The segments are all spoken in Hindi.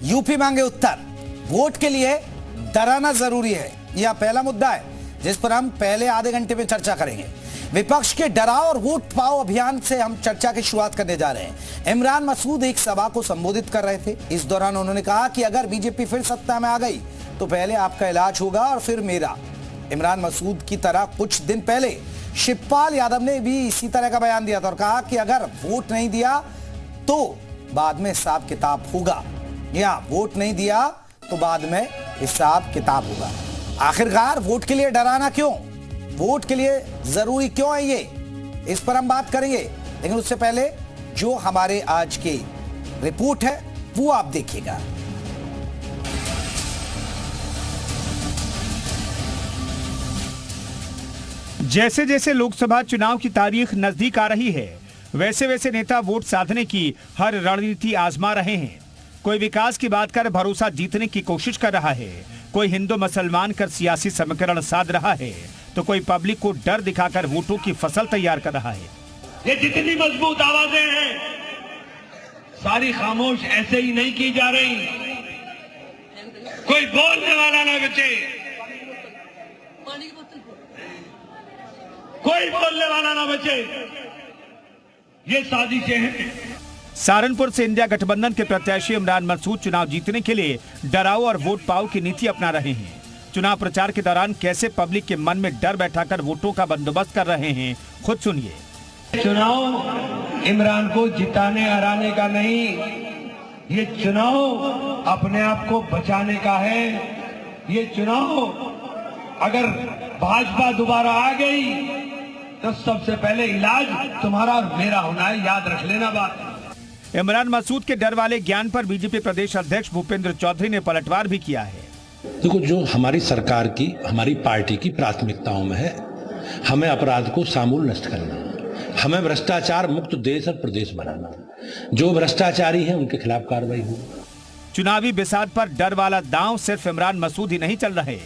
यूपी मांगे उत्तर। वोट के लिए डराना जरूरी है, यह पहला मुद्दा है जिस पर हम पहले आधे घंटे में चर्चा करेंगे। विपक्ष के डराओ और वोट पाओ अभियान से हम चर्चा की शुरुआत करने जा रहे हैं। इमरान मसूद एक सभा को संबोधित कर रहे थे। इस दौरान उन्होंने कहा कि अगर बीजेपी फिर सत्ता में आ गई तो पहले आपका इलाज होगा और फिर मेरा। इमरान मसूद की तरह कुछ दिन पहले शिवपाल यादव ने भी इसी तरह का बयान दिया था और कहा कि अगर वोट नहीं दिया तो बाद में हिसाब किताब होगा, या वोट नहीं दिया तो बाद में हिसाब किताब होगा। आखिरकार वोट के लिए डराना क्यों, वोट के लिए जरूरी क्यों है ये, इस पर हम बात करेंगे। लेकिन उससे पहले जो हमारे आज की रिपोर्ट है वो आप देखिएगा। जैसे जैसे लोकसभा चुनाव की तारीख नजदीक आ रही है, वैसे वैसे नेता वोट साधने की हर रणनीति आजमा रहे हैं। कोई विकास की बात कर भरोसा जीतने की कोशिश कर रहा है, कोई हिंदू मुसलमान कर सियासी समीकरण साध रहा है, तो कोई पब्लिक को डर दिखाकर वोटों की फसल तैयार कर रहा है। ये जितनी मजबूत आवाजें हैं सारी खामोश ऐसे ही नहीं की जा रही। कोई बोलने वाला ना बचे, कोई बोलने वाला ना बचे, ये साजिशें हैं। सहारनपुर से इंडिया गठबंधन के प्रत्याशी इमरान मसूद चुनाव जीतने के लिए डराओ और वोट पाओ की नीति अपना रहे हैं। चुनाव प्रचार के दौरान कैसे पब्लिक के मन में डर बैठाकर वोटों का बंदोबस्त कर रहे हैं, खुद सुनिए। चुनाव इमरान को जिताने हराने का नहीं, ये चुनाव अपने आप को बचाने का है। ये चुनाव अगर भाजपा दोबारा आ गई तो सबसे पहले इलाज तुम्हारा और मेरा होना है, याद रख लेना बात। इमरान मसूद के डर वाले ज्ञान पर बीजेपी प्रदेश अध्यक्ष भूपेंद्र चौधरी ने पलटवार भी किया है। देखो, जो हमारी सरकार की, हमारी पार्टी की प्राथमिकताओं में है, हमें अपराध को समूल नष्ट करना, हमें भ्रष्टाचार मुक्त देश और प्रदेश बनाना, जो भ्रष्टाचारी हैं उनके खिलाफ कार्रवाई हो। चुनावी बिसात पर डर वाला दांव सिर्फ इमरान मसूद ही नहीं चल रहे,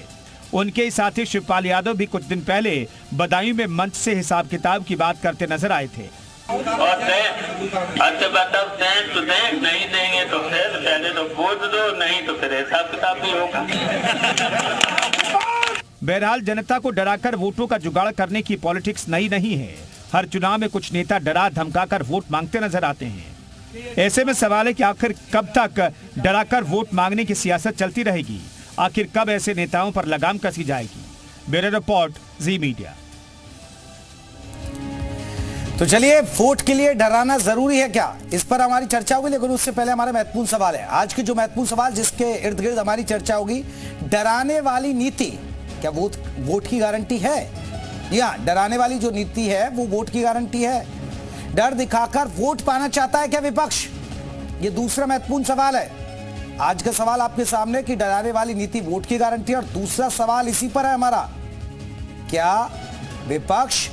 उनके ही साथी शिवपाल यादव भी कुछ दिन पहले बदायूं में मंच से हिसाब किताब की बात करते नजर आए थे। और नहीं देंगे तो फिर पहले तो वोट दो, नहीं तो फिर हिसाब किताब भी होगा। बहरहाल जनता को डराकर वोटों का जुगाड़ करने की पॉलिटिक्स नई नहीं है। हर चुनाव में कुछ नेता डरा धमकाकर वोट मांगते नजर आते हैं। ऐसे में सवाल है कि आखिर कब तक डराकर वोट मांगने की सियासत चलती रहेगी, आखिर कब ऐसे नेताओं पर लगाम कसी जाएगी। ब्यूरो रिपोर्ट, जी मीडिया। तो चलिए, वोट के लिए डराना जरूरी है क्या, इस पर हमारी चर्चा होगी। लेकिन उससे पहले हमारा महत्वपूर्ण सवाल है आज के, जो महत्वपूर्ण सवाल जिसके इर्द गिर्द हमारी चर्चा होगी। डराने वाली नीति क्या वोट की गारंटी है, या डराने वाली जो नीति है वो वोट की गारंटी है? डर दिखाकर वोट पाना चाहता है क्या विपक्ष, ये दूसरा महत्वपूर्ण सवाल है। आज का सवाल आपके सामने कि डराने वाली नीति वोट की गारंटी, और दूसरा सवाल इसी पर है हमारा, क्या विपक्ष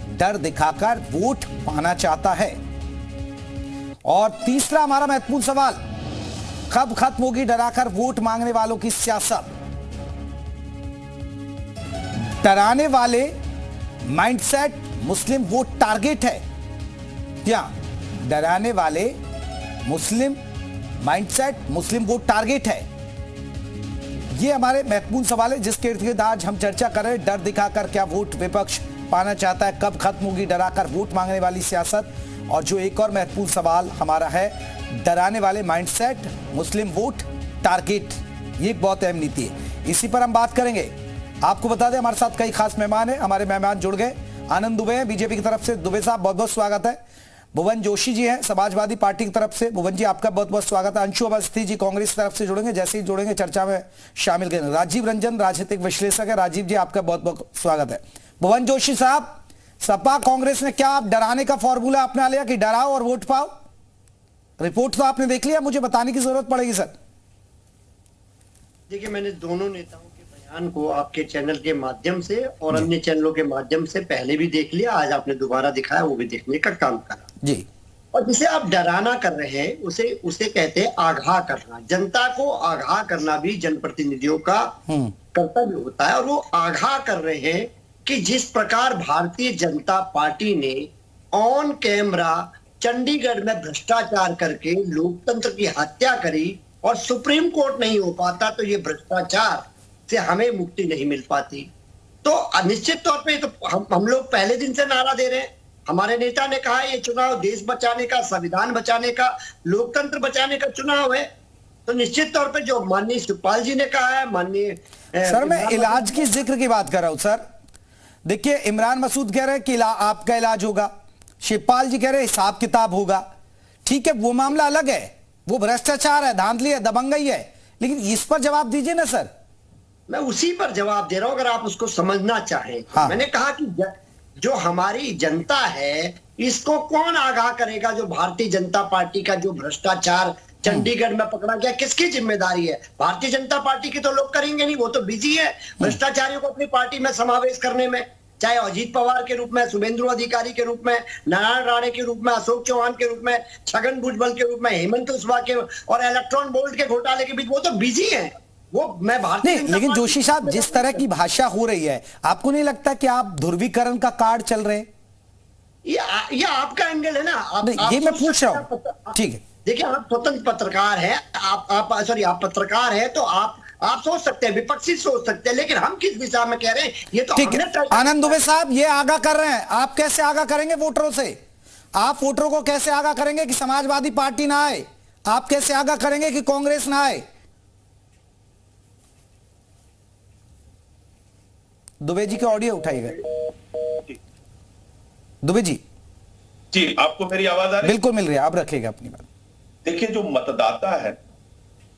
डर दिखाकर वोट पाना चाहता है? और तीसरा हमारा महत्वपूर्ण सवाल, कब खत्म होगी डराकर वोट मांगने वालों की सियासत? डराने वाले माइंडसेट मुस्लिम वोट टारगेट है क्या? डराने वाले मुस्लिम माइंडसेट मुस्लिम वोट टारगेट है? ये हमारे महत्वपूर्ण सवाल है जिसके इर्द गिर्द आज हम चर्चा कर रहे हैं। डर दिखाकर क्या वोट विपक्ष पाना चाहता है, कब खत्म होगी डराकर वोट मांगने वाली सियासत? और जो एक और महत्वपूर्ण सवाल हमारा है, डराने वाले माइंडसेट मुस्लिम वोट टारगेट, ये एक बहुत अहम नीति है, इसी पर हम बात करेंगे। आपको बता दें हमारे साथ कई खास मेहमान हैं, हमारे मेहमान जुड़ गए। आनंद दुबे हैं बीजेपी की तरफ से, दुबे साहब बहुत बहुत स्वागत है। भुवन जोशी जी हैं समाजवादी पार्टी की तरफ से, भुवन जी आपका बहुत बहुत स्वागत है। अंशु अवस्थी जी कांग्रेस की तरफ से जुड़ेंगे, जैसे ही जुड़ेंगे चर्चा में शामिल करेंगे। राजीव रंजन राजनीतिक विश्लेषक है, राजीव जी आपका बहुत बहुत स्वागत है। भुवन जोशी साहब, सपा कांग्रेस ने क्या आप डराने का फॉर्मूला अपना लिया कि डराओ और वोट पाओ? रिपोर्ट तो आपने देख लिया, मुझे बताने की जरूरत पड़ेगी सर। देखिए, मैंने दोनों नेताओं के बयान को आपके चैनल के माध्यम से और अन्य चैनलों के माध्यम से पहले भी देख लिया, आज आपने दोबारा दिखाया, वो भी देखने का काम करा जी। और जिसे आप डराना कर रहे हैं उसे कहते हैं आगाह करना। जनता को आगाह करना भी जनप्रतिनिधियों का कर्तव्य होता है, और वो आगाह कर रहे हैं कि जिस प्रकार भारतीय जनता पार्टी ने ऑन कैमरा चंडीगढ़ में भ्रष्टाचार करके लोकतंत्र की हत्या करी, और सुप्रीम कोर्ट नहीं हो पाता तो ये भ्रष्टाचार से हमें मुक्ति नहीं मिल पाती। तो निश्चित तौर पे तो हम लोग पहले दिन से नारा दे रहे हैं। हमारे नेता ने कहा ये चुनाव देश बचाने का, संविधान बचाने का, लोकतंत्र बचाने का चुनाव है। तो निश्चित तौर पे जो माननीय शिवपाल जी ने कहा है, माननीय सर मैं इलाज की जिक्र की बात कर रहा हूं सर। देखिए इमरान मसूद कह रहे हैं कि आपका इलाज होगा, शिवपाल जी कह रहे हैं हिसाब किताब होगा। ठीक है, वो मामला अलग है, वो भ्रष्टाचार है, धांधली है, दबंगई है, लेकिन इस पर जवाब दीजिए ना सर। मैं उसी पर जवाब दे रहा हूं अगर आप उसको समझना चाहें। हाँ। मैंने कहा कि जो हमारी जनता है इसको कौन आगाह करेगा। जो भारतीय जनता पार्टी का जो भ्रष्टाचार चंडीगढ़ में पकड़ा गया, किसकी जिम्मेदारी है? भारतीय जनता पार्टी की तो लोग करेंगे नहीं, वो तो बिजी है भ्रष्टाचारियों को अपनी पार्टी में समावेश करने में, चाहे अजीत पवार के रूप में, शुभेंदु अधिकारी के रूप में, नारायण राणे के रूप में, अशोक चौहान के रूप में, छगन भुजबल के रूप में, हेमंत कुशवाहा के और इलेक्ट्रॉन बोल्ट के घोटाले के बीच वो तो बिजी है। वो मैं भारतीय नहीं, लेकिन जोशी साहब जिस तरह की भाषा हो रही है, आपको नहीं लगता कि आप ध्रुवीकरण का कार्ड चल रहे हैं? ये आपका एंगल है ना। आप ये मैं पूछ रहा हूं। ठीक है, देखिए आप स्वतंत्र पत्रकार हैं, आप पत्रकार हैं तो आप सोच सकते हैं, विपक्षी सोच सकते हैं, लेकिन हम किस दिशा में कह रहे हैं ये तो ठीक है। आनंद दुबे साहब ये आगाह कर रहे हैं, आप कैसे आगाह करेंगे वोटरों से? आप वोटरों को कैसे आगाह करेंगे कि समाजवादी पार्टी ना आए? आप कैसे आगाह करेंगे कि कांग्रेस ना आए? दुबे जी के ऑडियो उठाइएगा। दुबे जी। जी, आपको मेरी आवाज आ रही है? बिल्कुल मिल रही है, आप रखिएगा अपनी बात। देखिए जो मतदाता है,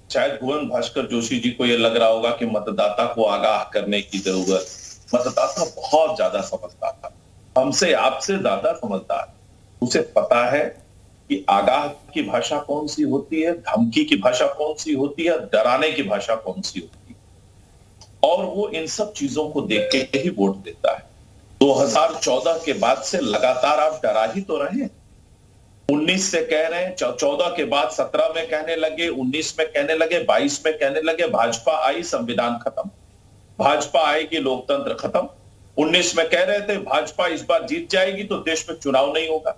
शायद भुवन भास्कर जोशी जी को यह लग रहा होगा कि मतदाता को आगाह करने की जरूरत। मतदाता बहुत ज्यादा समझदार था, हमसे आपसे ज्यादा समझदार। उसे पता है कि आगाह की भाषा कौन सी होती है, धमकी की भाषा कौन सी होती है, डराने की भाषा कौन सी होती है, और वो इन सब चीजों को देख के ही वोट देता है। 2014 के बाद से लगातार आप डरा ही तो रहे हैं। 19 से कह रहे हैं, 14 के बाद 17 में कहने लगे, 19 में कहने लगे, 22 में कहने लगे भाजपा आई संविधान खत्म, भाजपा आएगी लोकतंत्र खत्म। 19 में कह रहे थे भाजपा इस बार जीत जाएगी तो देश में चुनाव नहीं होगा।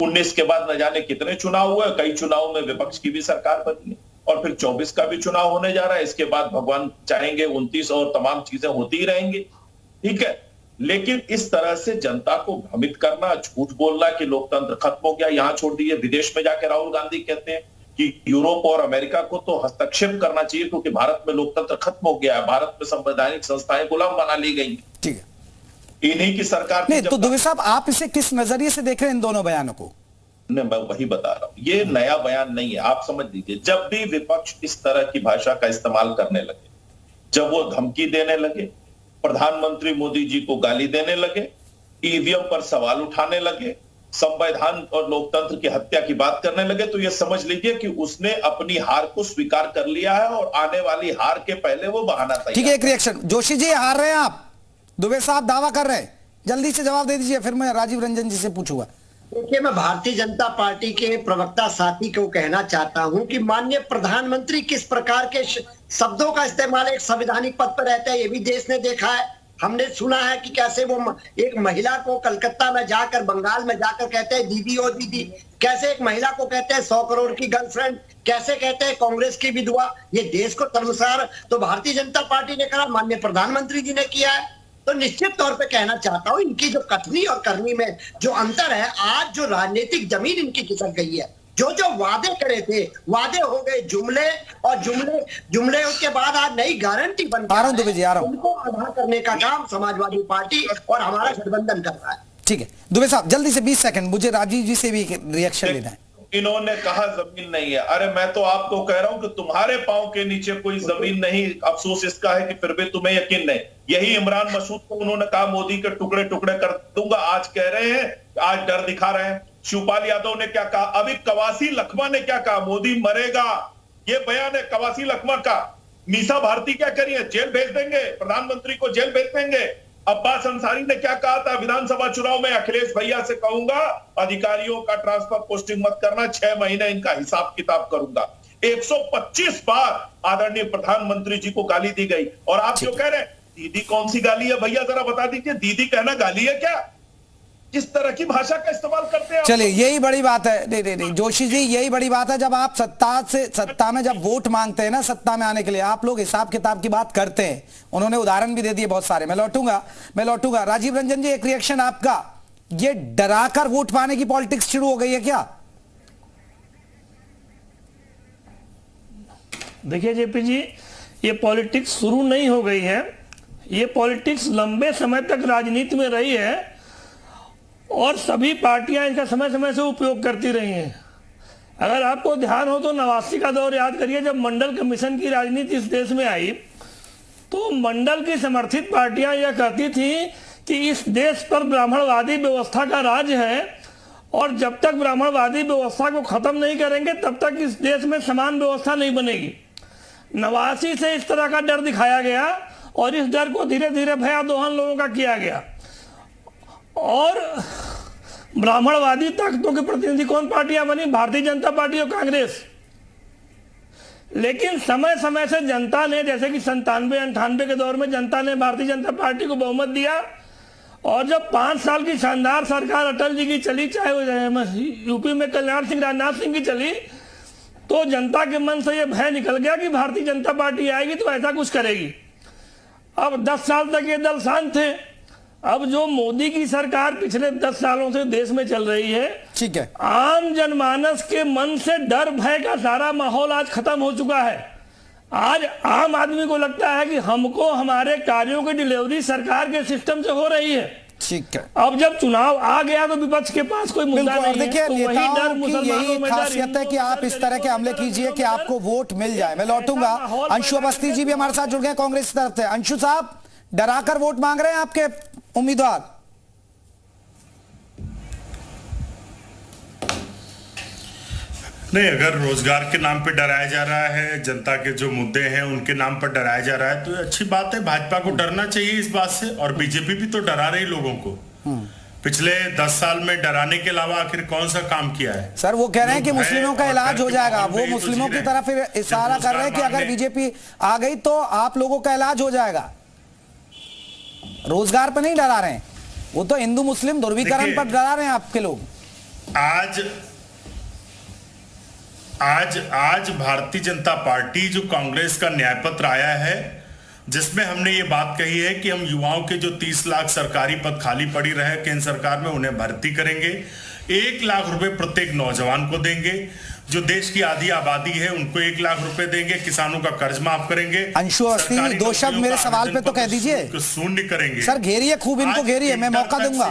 19 के बाद न जाने कितने चुनाव हुए, कई चुनाव में विपक्ष की भी सरकार बनी है, और फिर 24 का भी चुनाव होने जा रहा है। इसके बाद भगवान चाहेंगे 29 और तमाम चीजें होती ही रहेंगी। ठीक है, लेकिन इस तरह से जनता को भ्रमित करना, झूठ बोलना कि लोकतंत्र खत्म हो गया, यहां छोड़ दीजिए। विदेश में जाकर राहुल गांधी कहते हैं कि यूरोप और अमेरिका को तो हस्तक्षेप करना चाहिए क्योंकि भारत में लोकतंत्र खत्म हो गया है, भारत में संवैधानिक संस्थाएं गुलाम बना ली गई। ठीक है, इन्हीं की सरकार नहीं तो दुबे साहब आप इसे किस नजरिए से देख रहे हैं इन दोनों बयानों को? मैं वही बता रहा हूं, ये नया बयान नहीं है। आप समझ लीजिए, जब भी विपक्ष इस तरह की भाषा का इस्तेमाल करने लगे, जब वो धमकी देने लगे, प्रधानमंत्री मोदी जी को गाली देने लगे, ईवीएम पर सवाल उठाने लगे, संविधान और लोकतंत्र की हत्या की बात करने लगे, तो ये समझ लीजिए कि उसने अपनी हार को स्वीकार कर लिया है और आने वाली हार के पहले वो बहाना तैयार। ठीक है, एक रिएक्शन। जोशी जी हार रहे हैं आप, दुबे साहब दावा कर रहे हैं, जल्दी से जवाब दे दीजिए, फिर मैं राजीव रंजन जी से पूछूंगा। देखिए मैं भारतीय जनता पार्टी के प्रवक्ता साथी को कहना चाहता हूं कि माननीय प्रधानमंत्री किस प्रकार के शब्दों का इस्तेमाल एक संवैधानिक पद पर रहते हैं, ये भी देश ने देखा है। हमने सुना है कि कैसे वो एक महिला को कलकत्ता में जाकर, बंगाल में जाकर कहते हैं दीदी ओ दीदी, कैसे एक महिला को कहते हैं 100 करोड़ की गर्लफ्रेंड, कैसे कहते हैं कांग्रेस की विधवा। ये देश को शर्मसार तो भारतीय जनता पार्टी ने करा, माननीय प्रधानमंत्री जी ने किया है। तो निश्चित तौर पे कहना चाहता हूं इनकी जो कथनी और करनी में जो अंतर है, आज जो राजनीतिक जमीन इनकी खिसक गई है, जो जो वादे करे थे वादे हो गए जुमले, और जुमले उसके बाद आज नई गारंटी बन गई है। उनको आधा करने का काम समाजवादी पार्टी और हमारा गठबंधन कर रहा है। ठीक है दुबे साहब, जल्दी से 20 सेकंड, मुझे राजीव जी से भी रिएक्शन लेना है। इन्होंने कहा जमीन नहीं है। अरे मैं तो आपको कह रहा हूं कि तुम्हारे पांव के नीचे कोई जमीन नहीं। अफसोस इसका है कि फिर भी तुम्हें यकीन नहीं। यही इमरान मसूद को उन्होंने कहा मोदी के टुकड़े टुकड़े कर दूंगा, आज कह रहे हैं, आज डर दिखा रहे हैं। शिवपाल यादव ने क्या कहा, अभी कवासी लखमा ने क्या कहा, मोदी मरेगा, ये बयान है कवासी लखमा का। मीसा भारती क्या करी है, जेल भेज देंगे, प्रधानमंत्री को जेल भेज देंगे। अब्बास अंसारी ने क्या कहा था विधानसभा चुनाव में, अखिलेश भैया से कहूंगा अधिकारियों का ट्रांसफर पोस्टिंग मत करना, 6 महीने इनका हिसाब किताब करूंगा। 125 बार आदरणीय प्रधानमंत्री जी को गाली दी गई। और आप जो कह रहे हैं दीदी कौन सी गाली है, भैया जरा बता दीजिए, दीदी कहना गाली है क्या? किस तरह की भाषा का इस्तेमाल करते हैं। चलिए यही बड़ी बात है। नहीं जोशी जी, यही बड़ी बात है। जब आप सत्ता में जब वोट मांगते हैं ना, सत्ता में आने के लिए आप लोग हिसाब किताब की बात करते हैं। उन्होंने उदाहरण भी दे दिए बहुत सारे। मैं लौटूंगा। राजीव रंजन जी, एक रिएक्शन आपका। ये डराकर वोट पाने की पॉलिटिक्स शुरू हो गई है क्या? देखिए जेपी जी, ये पॉलिटिक्स शुरू नहीं हो गई है। ये पॉलिटिक्स लंबे समय तक राजनीति में रही है और सभी पार्टियां इसका समय समय से उपयोग करती रही हैं। अगर आपको ध्यान हो तो 89 का दौर याद करिए, जब मंडल कमीशन की राजनीति इस देश में आई तो मंडल की समर्थित पार्टियां यह कहती थी कि इस देश पर ब्राह्मणवादी व्यवस्था का राज है और जब तक ब्राह्मणवादी व्यवस्था को खत्म नहीं करेंगे तब तक इस देश में समान व्यवस्था नहीं बनेगी। 89 से इस तरह का डर दिखाया गया और इस डर को धीरे धीरे भयादोहन लोगों का किया गया। और ब्राह्मणवादी ताकतों के प्रतिनिधि कौन पार्टियां बनी? भारतीय जनता पार्टी और कांग्रेस। लेकिन समय समय से जनता ने, जैसे कि 97-98 के दौर में जनता ने भारतीय जनता पार्टी को बहुमत दिया और जब 5 साल की शानदार सरकार अटल जी की चली, चाहे वो यूपी में कल्याण सिंह राजनाथ सिंह की चली, तो जनता के मन से यह भय निकल गया कि भारतीय जनता पार्टी आएगी तो ऐसा कुछ करेगी। अब 10 साल तक ये दल शांत थे। अब जो मोदी की सरकार पिछले 10 सालों से देश में चल रही है, ठीक है, आम जनमानस के मन से डर भय का सारा माहौल आज खत्म हो चुका है। आज आम आदमी को लगता है कि हमको हमारे कार्यों की डिलीवरी सरकार के सिस्टम से हो रही है। ठीक है। अब जब चुनाव आ गया तो विपक्ष के पास कोई मुद्दा नहीं है। देखिए, तो वही डर मुसलमानों यही में, खासियत है कि आप इस तरह के हमले कीजिए कि आपको वोट मिल जाए। मैं लौटूंगा। अंशु अवस्थी जी भी हमारे साथ जुड़ गए कांग्रेस की तरफ से। अंशु साहब, डराकर वोट मांग रहे हैं आपके उम्मीदवार? नहीं, अगर रोजगार के नाम पे डराया जा रहा है, जनता के जो मुद्दे हैं उनके नाम पर डराया जा रहा है, तो अच्छी बात है। भाजपा को डरना चाहिए इस बात से। और बीजेपी भी तो डरा रही लोगों को। पिछले 10 साल में डराने के अलावा आखिर कौन सा काम किया है? सर, वो कह रहे हैं कि मुस्लिमों का इलाज हो जाएगा। वो मुस्लिमों की तरफ इशारा कर रहे हैं कि अगर बीजेपी आ गई तो आप लोगों का इलाज हो जाएगा। रोजगार पर नहीं डरा रहे हैं, वो तो हिंदू मुस्लिम ध्रुवीकरण पर डरा रहे हैं आपके लोग। आज भारतीय जनता पार्टी जो कांग्रेस का न्याय पत्र आया है, जिसमें हमने ये बात कही है कि हम युवाओं के जो 30 लाख सरकारी पद खाली पड़ी रहे केंद्र सरकार में, उन्हें भर्ती करेंगे। 1 लाख रुपए प्रत्येक नौजवान को देंगे। जो देश की आधी आबादी है उनको 1 लाख रुपए देंगे। किसानों का कर्ज माफ करेंगे। अंशु अवस्थी, 2 शब्द मेरे सवाल पे तो कह दीजिए। शून्य करेंगे। सर घेरिए, खूब इनको घेरिए, मैं मौका दूंगा।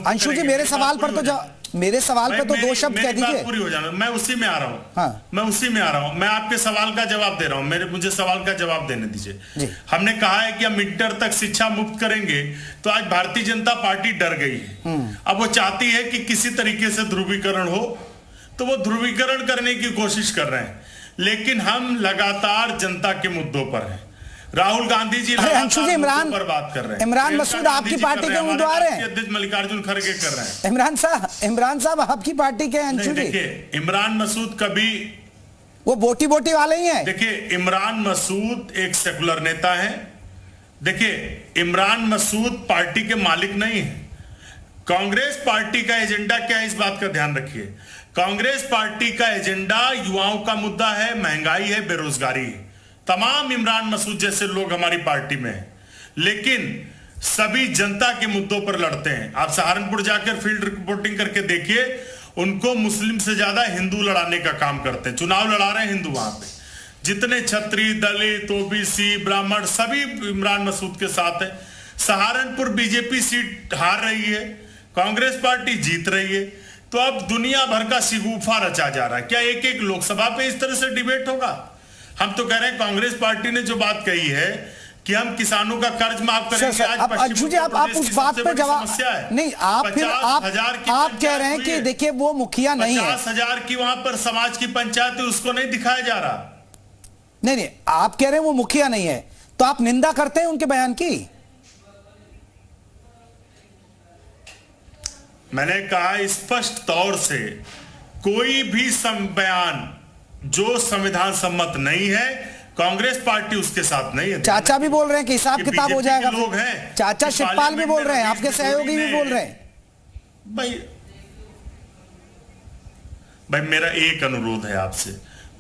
अंशु जी, मेरे सवाल पर तो 2 शब्द कह दीजिए। पूरी हो जाना, मैं उसी में आ रहा हूँ। मैं उसी में आ रहा हूँ। मैं आपके सवाल का जवाब दे रहा हूँ। मुझे सवाल का जवाब देने दीजिए। हमने कहा है कि हम इंटर तक शिक्षा मुफ्त करेंगे, तो आज भारतीय जनता पार्टी डर गई है। अब वो चाहती है कि किसी तरीके से ध्रुवीकरण हो, तो वो ध्रुवीकरण करने की कोशिश कर रहे हैं। लेकिन हम लगातार जनता के मुद्दों पर हैं। राहुल गांधी जी अंशु जी, पर बात कर रहे हैं। इमरान मसूद आपकी पार्टी के उम्मीदवार हैं। अध्यक्ष मल्लिकार्जुन खड़गे कर रहे हैं। इमरान साहब आपकी पार्टी के। अंशु जी, देखिए, इमरान मसूद कभी वो बोटी वाले ही हैं। देखिए, इमरान मसूद एक सेकुलर नेता है। देखिए, इमरान मसूद पार्टी के मालिक नहीं है। कांग्रेस पार्टी का एजेंडा क्या है, इस बात का ध्यान रखिए। कांग्रेस पार्टी का एजेंडा युवाओं का मुद्दा है, महंगाई है, बेरोजगारी है। तमाम इमरान मसूद जैसे लोग हमारी पार्टी में हैं, लेकिन सभी जनता के मुद्दों पर लड़ते हैं। आप सहारनपुर जाकर फील्ड रिपोर्टिंग करके देखिए, उनको मुस्लिम से ज्यादा हिंदू लड़ाने का काम करते हैं। चुनाव लड़ा रहे हैं हिंदू वहां पे। जितने छत्री, दलित, ओबीसी, ब्राह्मण, सभी इमरान मसूद के साथ है। सहारनपुर बीजेपी सीट हार रही है, कांग्रेस पार्टी जीत रही है। तो अब दुनिया भर का शिगुफा रचा जा रहा है। क्या एक लोकसभा पे इस तरह से डिबेट होगा? हम तो कह रहे हैं कांग्रेस पार्टी ने जो बात कही है कि हम किसानों का कर्ज माफ करेंगे। आज अंशु जी, आप उस बात पे जवाब नहीं। आप कह रहे हैं कि देखिए वो मुखिया नहीं है। 50,000 की वहां पर समाज की पंचायत है, उसको नहीं दिखाया जा रहा। नहीं, आप कह रहे हैं वो मुखिया नहीं है, तो आप निंदा करते हैं उनके बयान की? मैंने कहा स्पष्ट तौर से कोई भी बयान जो संविधान सम्मत नहीं है, कांग्रेस पार्टी उसके साथ नहीं है। चाचा भी बोल रहे हैं कि हिसाब किताब हो जाएगा। लोग हैं, चाचा शिवपाल भी बोल रहे हैं, आपके सहयोगी भी बोल रहे हैं। भाई मेरा एक अनुरोध है आपसे,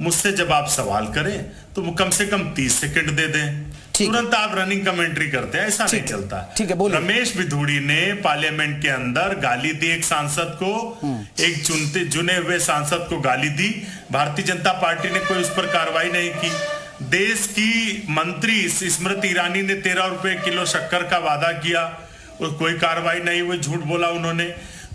मुझसे जब आप सवाल करें तो वो कम से कम 30 सेकंड दे दें। तुरंत आप रनिंग कमेंट्री करते हैं, ऐसा नहीं चलता। ठीक है, बोलिए। रमेश भिधुड़ी ने पार्लियामेंट के अंदर गाली दी एक सांसद को, एक चुने हुए सांसद को गाली दी। भारतीय जनता पार्टी ने कोई उस पर कार्रवाई नहीं की। देश की मंत्री स्मृति ईरानी ने 13 रुपए किलो शक्कर का वादा किया, कोई कार्रवाई नहीं हुई, झूठ बोला उन्होंने।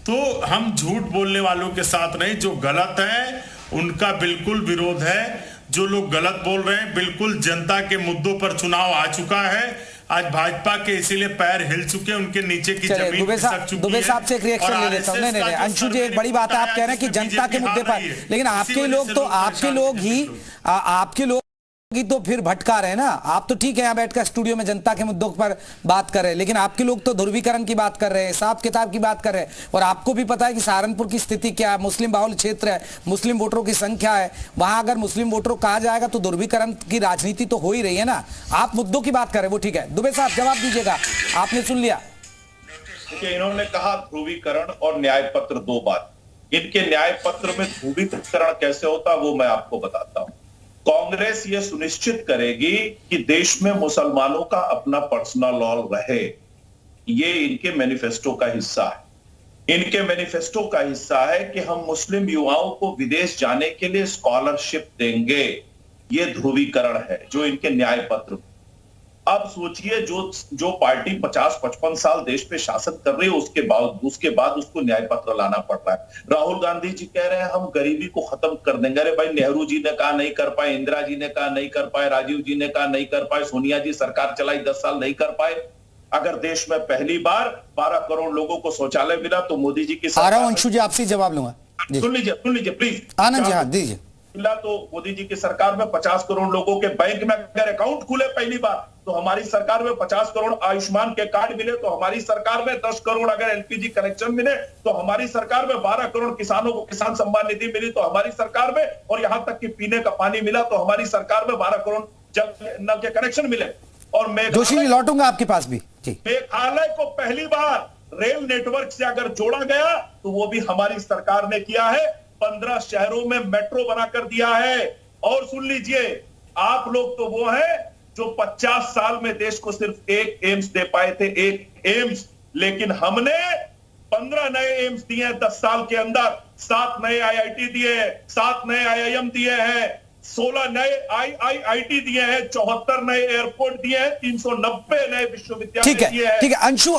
तो हम झूठ बोलने वालों के साथ नहीं, जो गलत है उनका बिल्कुल विरोध है। जो लोग गलत बोल रहे हैं, बिल्कुल जनता के मुद्दों पर चुनाव आ चुका है। आज भाजपा के इसीलिए पैर हिल चुके हैं, उनके नीचे की जमीन खिसक चुकी है। दुबे साहब से एक रिएक्शन ले लेता हूं। नहीं, अंशु जी, एक बड़ी बात है, आप कह रहे हैं कि जनता के मुद्दे पर, लेकिन आपके लोग तो आपके लोग ही तो फिर भटका रहे हैं ना। आप तो ठीक है यहाँ बैठकर स्टूडियो में जनता के मुद्दों पर बात कर रहे हैं, लेकिन आपके लोग तो ध्रुवीकरण की बात कर रहे हैं, हिसाब किताब की बात कर रहे हैं। और आपको भी पता है कि सहारनपुर की स्थिति क्या है, मुस्लिम बाहुल क्षेत्र है, मुस्लिम वोटरों की संख्या है, वहां अगर मुस्लिम वोटरों कहा जाएगा तो ध्रुवीकरण की राजनीति तो हो ही रही है ना। आप मुद्दों की बात कर रहे हैं, वो ठीक है। दुबे साहब जवाब दीजिएगा, आपने सुन लिया। देखिए, इन्होंने कहा ध्रुवीकरण और न्याय पत्र दो बात। इनके न्याय पत्र में ध्रुवीकरण कैसे होता वो मैं आपको बताता हूं। कांग्रेस ये सुनिश्चित करेगी कि देश में मुसलमानों का अपना पर्सनल लॉ रहे, ये इनके मैनिफेस्टो का हिस्सा है। इनके मैनिफेस्टो का हिस्सा है कि हम मुस्लिम युवाओं को विदेश जाने के लिए स्कॉलरशिप देंगे। ये ध्रुवीकरण है जो इनके न्याय पत्र। अब सोचिए, जो पार्टी 50-55 साल देश पे शासन कर रही है, उसके बाद उसको न्याय पत्र लाना पड़ रहा है। राहुल गांधी जी कह रहे हैं हम गरीबी को खत्म कर देंगे। अरे भाई, नेहरू जी ने कहा नहीं कर पाए, इंदिरा जी ने कहा नहीं कर पाए, राजीव जी ने कहा नहीं कर पाए, सोनिया जी सरकार चलाई 10 साल नहीं कर पाए। अगर देश में पहली बार 12 करोड़ लोगों को शौचालय मिला तो मोदी जी की आ रहा हूं अंशु जी, आपसे जवाब लूंगा। सुन लीजिए प्लीज। आनंद जी, हाँ दीजिए। मिला तो मोदी जी की सरकार में 50 करोड़ लोगों के बैंक में अगर अकाउंट खुले पहली बार, तो हमारी सरकार में 50 करोड़ आयुष्मान के कार्ड मिले, तो हमारी सरकार में 10 करोड़ अगर एलपीजी कनेक्शन मिले, तो हमारी सरकार में 12 करोड़ किसानों को किसान सम्मान निधि मिली तो हमारी सरकार में, और यहां तक कि पीने का पानी मिला तो हमारी सरकार में 12 करोड़ नल के कनेक्शन मिले। और जोशी जी, लौटूंगा आपके पास भी। मेघालय को पहली बार रेल नेटवर्क से अगर जोड़ा गया तो वो भी हमारी सरकार ने किया है। 15 शहरों में मेट्रो बनाकर दिया है। और सुन लीजिए, आप लोग तो वो हैं जो 50 साल में देश को सिर्फ एक एम्स दे पाए थे, एक एम्स, लेकिन हमने 15 नए एम्स दिए हैं 10 साल के अंदर। 7 नए आईआईटी दिए हैं, 7 नए आईआईएम दिए हैं, 16 नए आईआईटी दिए हैं, 74 नए एयरपोर्ट दिए हैं, 390 नए विश्वविद्यालय दिए हैं। ठीक है। अंशु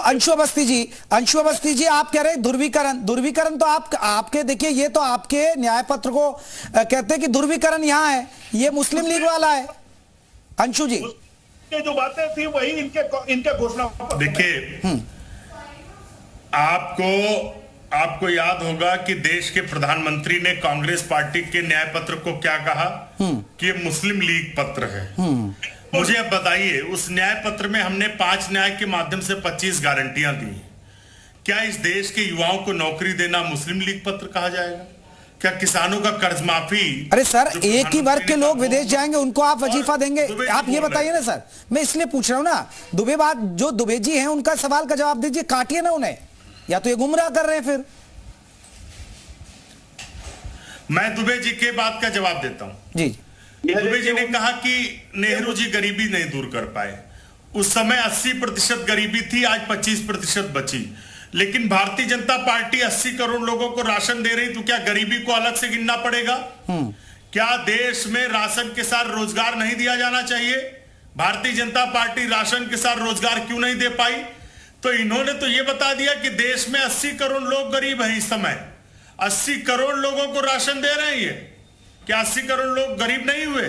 अवस्थी जी, आप कह रहे हैं ध्रुवीकरण तो आपके देखिए, ये तो आपके न्याय पत्र को कहते हैं कि ध्रुवीकरण यहाँ है, ये मुस्लिम लीग वाला है। अंशु जी, जो बातें थी वही इनके घोषणा। देखिए, आपको याद होगा कि देश के प्रधानमंत्री ने कांग्रेस पार्टी के न्याय पत्र को क्या कहा कि ये मुस्लिम लीग पत्र है। मुझे अब बताइए, उस न्याय पत्र में हमने 5 न्याय के माध्यम से 25 गारंटियां दी। क्या इस देश के युवाओं को नौकरी देना मुस्लिम लीग पत्र कहा जाएगा? क्या किसानों का कर्ज माफी? अरे सर, एक ही वर्ग के लोग विदेश जाएंगे, उनको आप वजीफा देंगे? आप ये बताइए ना सर, मैं इसलिए पूछ रहा हूं ना। दुबे जी हैं, उनका सवाल का जवाब दीजिए, काटिए ना उन्हें, या तो ये गुमराह कर रहे हैं फिर। मैं दुबे जी के बात का जवाब देता हूं। जी, दुबे जी ने कहा कि नेहरू जी गरीबी नहीं दूर कर पाए। उस समय 80% गरीबी थी, आज 25% बची। लेकिन भारतीय जनता पार्टी 80 करोड़ लोगों को राशन दे रही, तो क्या गरीबी को अलग से गिनना पड़ेगा? क्या देश में राशन के साथ रोजगार नहीं दिया जाना चाहिए? भारतीय जनता पार्टी राशन के साथ रोजगार क्यों नहीं दे पाई? तो इन्होंने तो ये बता दिया कि देश में 80 करोड़ लोग गरीब हैं। इस समय 80 करोड़ लोगों को राशन दे रहे हैं। क्या 80 करोड़ लोग गरीब नहीं हुए?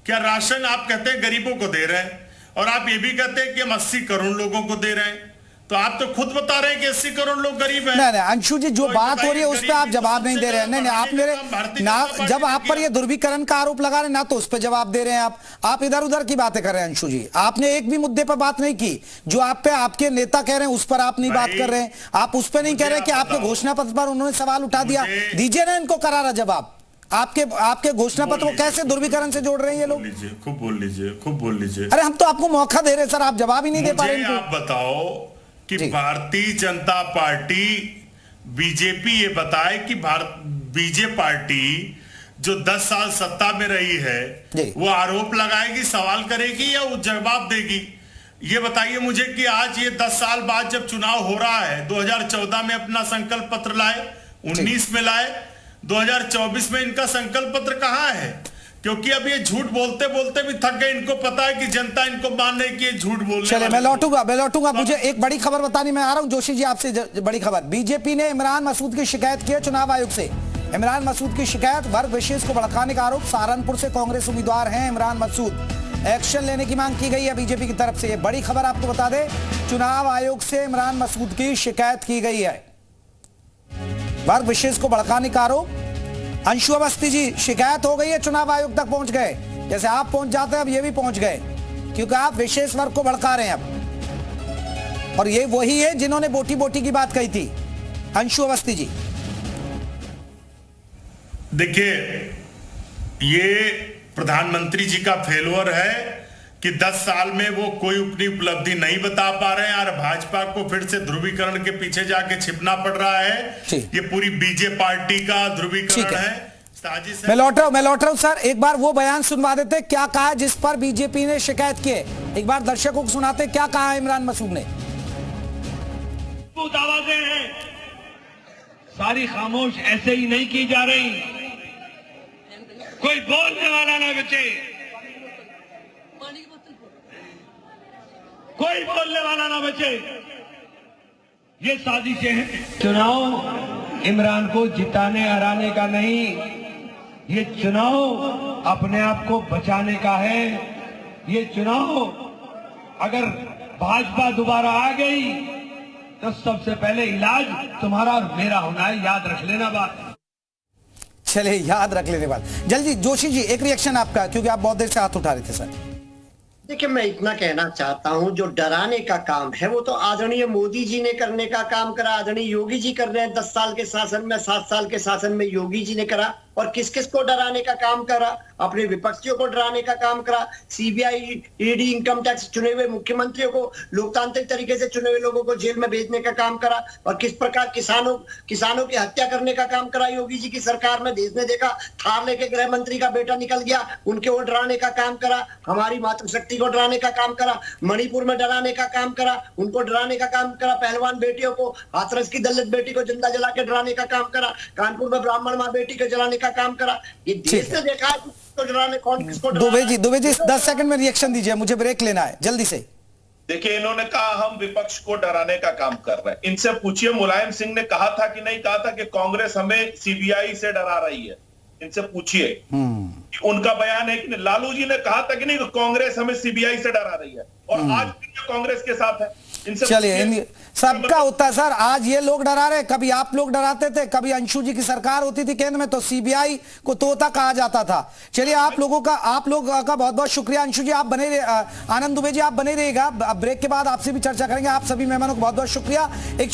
क्या राशन आप कहते हैं गरीबों को दे रहे हैं, और आप ये भी कहते हैं कि हम 80 करोड़ लोगों को दे रहे हैं? तो आप तो खुद बता रहे हैं कि 80 करोड़ लोग गरीब हैं। नहीं, अंशु जी, जो बात हो रही है उस पर आप जवाब नहीं दे रहे हैं। नहीं, आप मेरे ना, जब आप पर ये ध्रुवीकरण का आरोप लगा रहे हैं ना, तो उस पर जवाब दे रहे हैं आप इधर उधर की बातें कर रहे हैं। अंशु जी, आपने एक भी मुद्दे पर बात नहीं की। जो आप पे आपके नेता कह रहे हैं उस पर आप नहीं बात कर रहे हैं। आप उस पर नहीं कह रहे कि आपके घोषणा पत्र पर उन्होंने सवाल उठा दिया। दीजिए ना इनको करारा जवाब। आपके घोषणा पत्र को कैसे ध्रुवीकरण से जोड़ रहे हैं ये लोग? खूब बोल लीजिए। अरे हम तो आपको मौका दे रहे हैं सर, आप जवाब ही नहीं दे पा रहे हैं। आप बताओ कि भारतीय जनता पार्टी बीजेपी ये बताए कि बीजेपी पार्टी जो 10 साल सत्ता में रही है वो आरोप लगाएगी, सवाल करेगी या वो जवाब देगी? ये बताइए मुझे कि आज ये 10 साल बाद जब चुनाव हो रहा है, 2014 में अपना संकल्प पत्र लाए, 19 में लाए, 2024 में इनका संकल्प पत्र कहां है? क्योंकि अब ये झूठ बोलते बोलते भी थक गए। इनको पता है कि जनता इनको मान रही है कि ये झूठ बोल रहे। चलिए मैं लौटूंगा। मुझे एक बड़ी खबर बतानी, मैं आ रहा हूं जोशी जी आपसे। बड़ी खबर, बीजेपी ने इमरान मसूद की शिकायत की है चुनाव आयोग से। इमरान मसूद की शिकायत, वर्ग विशेष को भड़काने का आरोप। सहारनपुर से कांग्रेस उम्मीदवार हैं इमरान मसूद, एक्शन लेने की मांग की गई है बीजेपी की तरफ से। ये बड़ी खबर आपको बता दें, चुनाव आयोग से इमरान मसूद की शिकायत की गई है, वर्ग विशेष को भड़काने का आरोप। अंशु अवस्थी जी, शिकायत हो गई है, चुनाव आयोग तक पहुंच गए। जैसे आप पहुंच जाते हैं अब ये भी पहुंच गए, क्योंकि आप विशेष वर्ग को भड़का रहे हैं अब, और ये वही है जिन्होंने बोटी बोटी की बात कही थी। अंशु अवस्थी जी, देखिए ये प्रधानमंत्री जी का फेल्योर है कि 10 साल में वो कोई अपनी उपलब्धि नहीं बता पा रहे हैं और भाजपा को फिर से ध्रुवीकरण के पीछे जाके छिपना पड़ रहा है। ये पूरी बीजेपी पार्टी का ध्रुवीकरण है, साजिश है। मैं लौट रहा हूं सर, एक बार वो बयान सुनवा देते क्या कहा जिस पर बीजेपी ने शिकायत की है। एक बार दर्शकों को सुनाते क्या कहा इमरान मसूद ने। आवाजें हैं, सारी खामोश ऐसे ही नहीं की जा रही। कोई बोलने वाला ना बचे, कोई बोलने वाला ना बचे। ये साजिशें हैं। चुनाव इमरान को जिताने हराने का नहीं, ये चुनाव अपने आप को बचाने का है। ये चुनाव अगर भाजपा दोबारा आ गई तो सबसे पहले इलाज तुम्हारा और मेरा होना है, याद रख लेना बात। चले याद रख लेने बात। जल्दी जोशी जी एक रिएक्शन आपका, क्योंकि आप बहुत देर से हाथ उठा रहे थे सर। देखिए, मैं इतना कहना चाहता हूं, जो डराने का काम है वो तो आदरणीय मोदी जी ने करने का काम करा, आदरणीय योगी जी कर रहे हैं। 10 साल के शासन में, 7 साल के शासन में योगी जी ने करा। और किस किस को डराने का काम करा? अपने विपक्षियों को डराने का काम करा। सीबीआई, ईडी, इनकम टैक्स, चुने हुए मुख्यमंत्रियों को, लोकतांत्रिक तरीके से चुने हुए लोगों को जेल में भेजने का काम करा। और किस प्रकार किसानों की हत्या करने का काम करा योगी जी की सरकार में। देश ने देखा, थार लेके गृह मंत्री का बेटा निकल गया, उनके वो डराने का काम करा। हमारी मातृशक्ति को डराने का काम करा, मणिपुर में डराने का काम करा, उनको डराने का काम करा। पहलवान बेटियों को, हाथरस की दलित बेटी को जिंदा जला के डराने का काम करा। कानपुर में ब्राह्मण मां बेटी को जलाने का काम करा। ये देश ने देखा है किसको डराने, कौन किसको डराने। दुबे जी 10 सेकंड में रिएक्शन दीजिए, मुझे ब्रेक लेना है जल्दी से। देखिए, इन्होंने कहा हम विपक्ष को डराने का काम कर रहे हैं। इनसे पूछिए मुलायम सिंह ने कहा था कि नहीं कहा था कि कांग्रेस हमें सीबीआई से डरा रही है? इनसे पूछिए, उनका बयान है कि नहीं। लालू जी ने कहा था कि नहीं कांग्रेस हमें सीबीआई से डरा रही है, और आज कांग्रेस के साथ है। चलिए, सबका होता है सर। आज ये लोग डरा रहे, कभी आप लोग डराते थे, कभी अंशु जी की सरकार होती थी केंद्र में तो सीबीआई को तोता कहा जाता था। चलिए, आप लोगों का बहुत बहुत शुक्रिया। अंशु जी आप बने रहे, आनंद दुबे जी आप बने रहिएगा, ब्रेक के बाद आपसे भी चर्चा करेंगे। आप सभी मेहमानों को बहुत बहुत शुक्रिया। एक